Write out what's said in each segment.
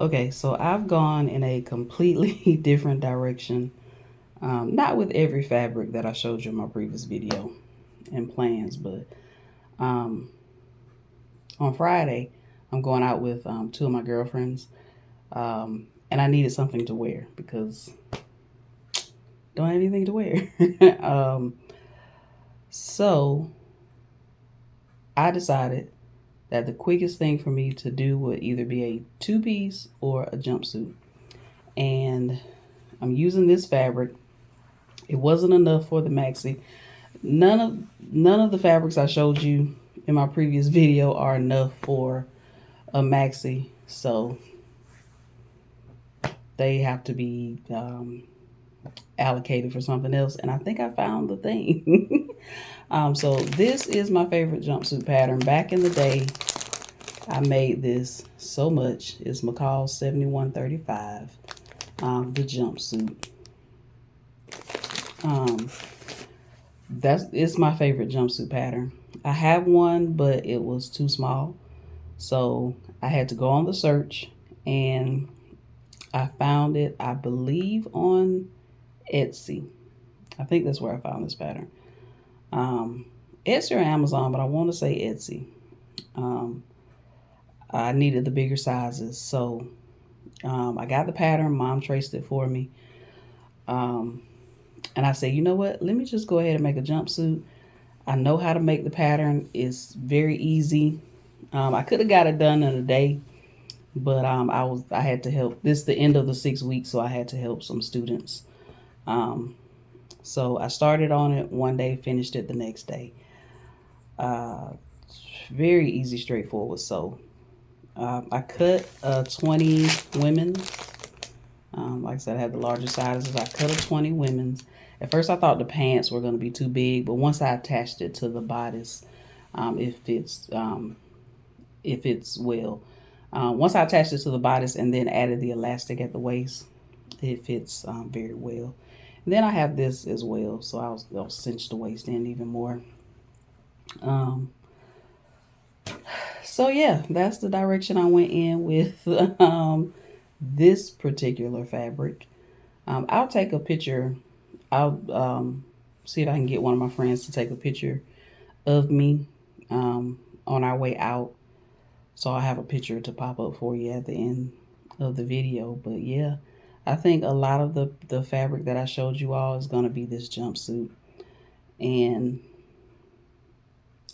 Okay, so I've gone in a completely different direction. Not with every fabric that I showed you in my previous video and plans, but um, on Friday, I'm going out with two of my girlfriends, and I needed something to wear because don't have anything to wear. So I decided that the quickest thing for me to do would either be a two-piece or a jumpsuit. And I'm using this fabric. It wasn't enough for the maxi. None of the fabrics I showed you in my previous video are enough for a maxi. So they have to be allocated for something else. And I think I found the thing. So this is my favorite jumpsuit pattern. Back in the day, I made this so much. It's McCall's 7135, the jumpsuit. Um, it's my favorite jumpsuit pattern. I have one, but it was too small. So I had to go on the search and I found it, I believe, on Etsy. I think that's where I found this pattern. Etsy or Amazon, but I want to say Etsy. Um, I needed the bigger sizes, so I got the pattern. Mom traced it for me. Um, and I said, you know what? Let me just go ahead and make a jumpsuit. I know how to make the pattern. It's very easy. I could have got it done in a day, but I had to help. This is the end of the 6 weeks, so I had to help some students. Um, so I started on it one day, finished it the next day. Uh, Very easy, straightforward. So I cut 20 women's. Like I said, I had the larger sizes. I cut a 20 women's. At first, I thought the pants were going to be too big, but once I attached it to the bodice, it fits. It fits well. Once I attached it to the bodice and then added the elastic at the waist, it fits very well. And then I have this as well, so I'll cinch the waist in even more. Um, so yeah, that's the direction I went in with this particular fabric. I'll take a picture. I'll see if I can get one of my friends to take a picture of me on our way out. So I'll have a picture to pop up for you at the end of the video. But yeah, I think a lot of the fabric that I showed you all is going to be this jumpsuit. And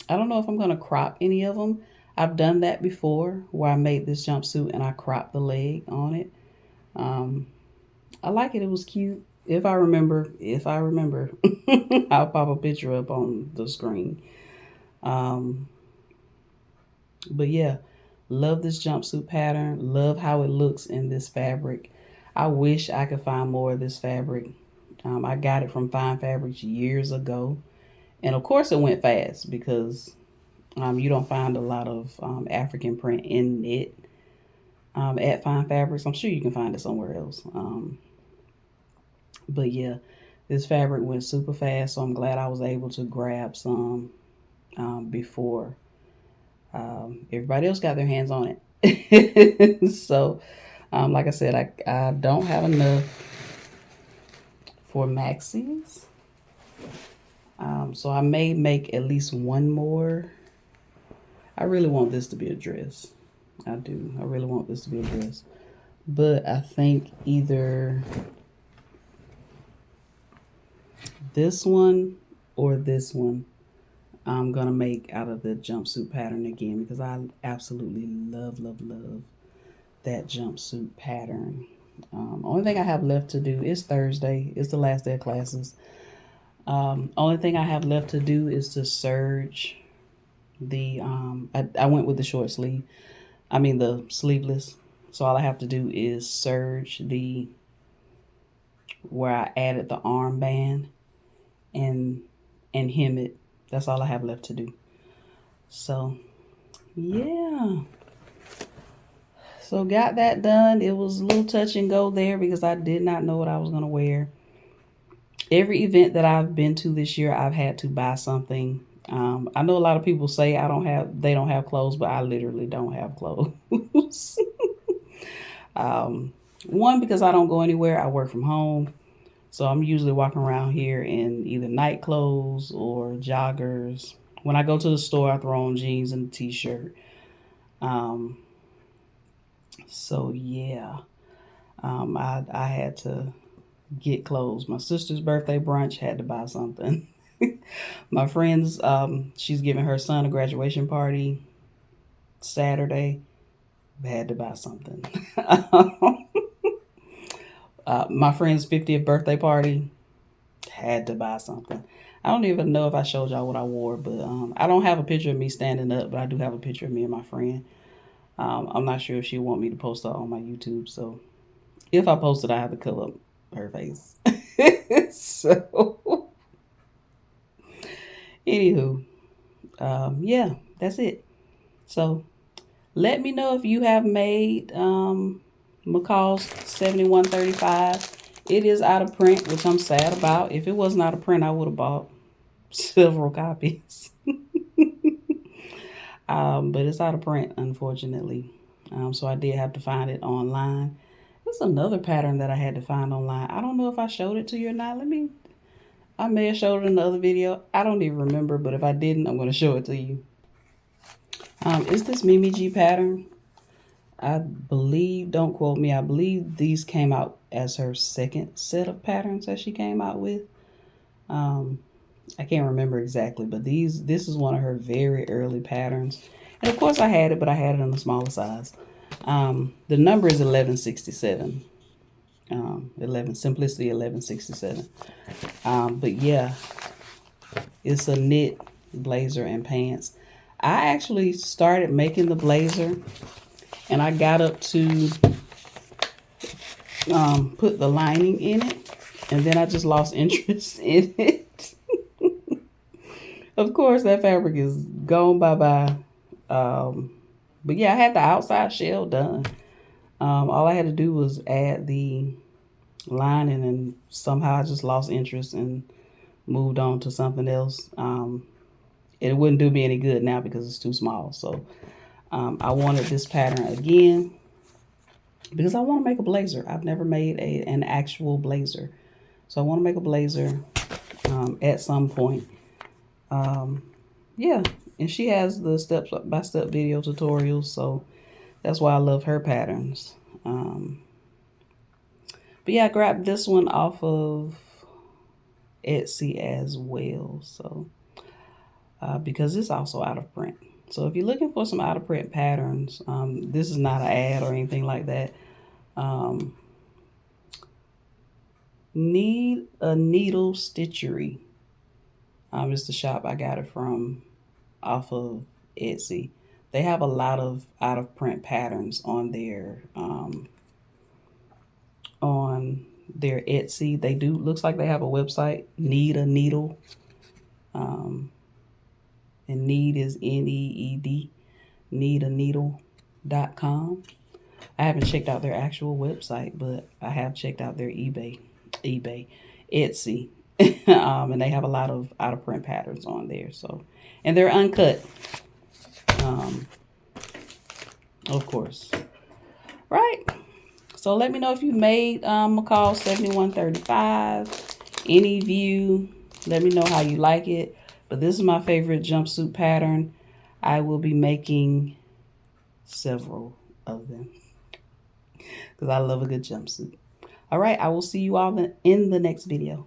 I don't know if I'm going to crop any of them. I've done that before where I made this jumpsuit and I cropped the leg on it. Um, I like it. It was cute. If I remember, I'll pop a picture up on the screen. Um, but yeah, love this jumpsuit pattern. Love how it looks in this fabric. I wish I could find more of this fabric. I got it from Fine Fabrics years ago. And of course, it went fast because you don't find a lot of African print in it at Fine Fabrics. I'm sure you can find it somewhere else. But yeah, this fabric went super fast, so I'm glad I was able to grab some before everybody else got their hands on it. So, like I said, I don't have enough for maxis. So I may make at least one more. I really want this to be a dress. I do. I really want this to be a dress. But I think either this one or this one I'm gonna make out of the jumpsuit pattern again because I absolutely love, love, love that jumpsuit pattern. Only thing I have left to do is Thursday. It's the last day of classes. Only thing I have left to do is to serge the. I went with the short sleeve. I mean the sleeveless. So all I have to do is serge the where I added the armband and hem it. That's all I have left to do. So yeah. So got that done. It was a little touch and go there because I did not know what I was gonna wear. Every event that I've been to this year, I've had to buy something. I know a lot of people say they don't have clothes, but I literally don't have clothes. One, because I don't go anywhere. I work from home. So I'm usually walking around here in either night clothes or joggers. When I go to the store, I throw on jeans and a t-shirt. Um, so yeah, I had to get clothes. My sister's birthday brunch, had to buy something. My friend's, she's giving her son a graduation party Saturday. Had to buy something. My friend's 50th birthday party, had to buy something. I don't even know if I showed y'all what I wore, but I don't have a picture of me standing up, but I do have a picture of me and my friend. I'm not sure if she want me to post that on my YouTube, so if I post it, I have to cover up her face. So, anywho, yeah, that's it. So, let me know if you have made McCall's 7135. It is out of print, which I'm sad about. If it wasn't out of print, I would have bought several copies. But it's out of print, unfortunately. So I did have to find it online. There's another pattern that I had to find online. I don't know if I showed it to you or not. I may have showed it in the other video. I don't even remember, but if I didn't, I'm going to show it to you. It's this Mimi G pattern. I believe, don't quote me, I believe these came out as her second set of patterns that she came out with. I can't remember exactly, but this is one of her very early patterns. And of course I had it, but I had it in the smaller size. The number is 1167. 11 Simplicity 1167. But yeah, it's a knit blazer and pants. I actually started making the blazer and I got up to put the lining in it, and then I just lost interest in it. Of course, that fabric is gone bye-bye. But yeah, I had the outside shell done. All I had to do was add the lining, and somehow I just lost interest and moved on to something else. It wouldn't do me any good now because it's too small. So I wanted this pattern again because I want to make a blazer. I've never made an actual blazer. So I want to make a blazer at some point. Yeah, and she has the step-by-step video tutorials, so that's why I love her patterns. But yeah, I grabbed this one off of Etsy as well, so because it's also out of print. So if you're looking for some out of print patterns, this is not an ad or anything like that. Need a Needle Stitchery. It's the shop I got it from off of Etsy. They have a lot of out of print patterns on their Etsy. They do, looks like they have a website, Need a Needle. And need is N-E-E-D, needaneedle.com. I haven't checked out their actual website, but I have checked out their Etsy. And they have a lot of out of print patterns on there. So, and they're uncut. Of course. Right. So let me know if you made McCall's 7135. Any of you, let me know how you like it. But this is my favorite jumpsuit pattern. I will be making several of them because I love a good jumpsuit. All right, I will see you all in the next video.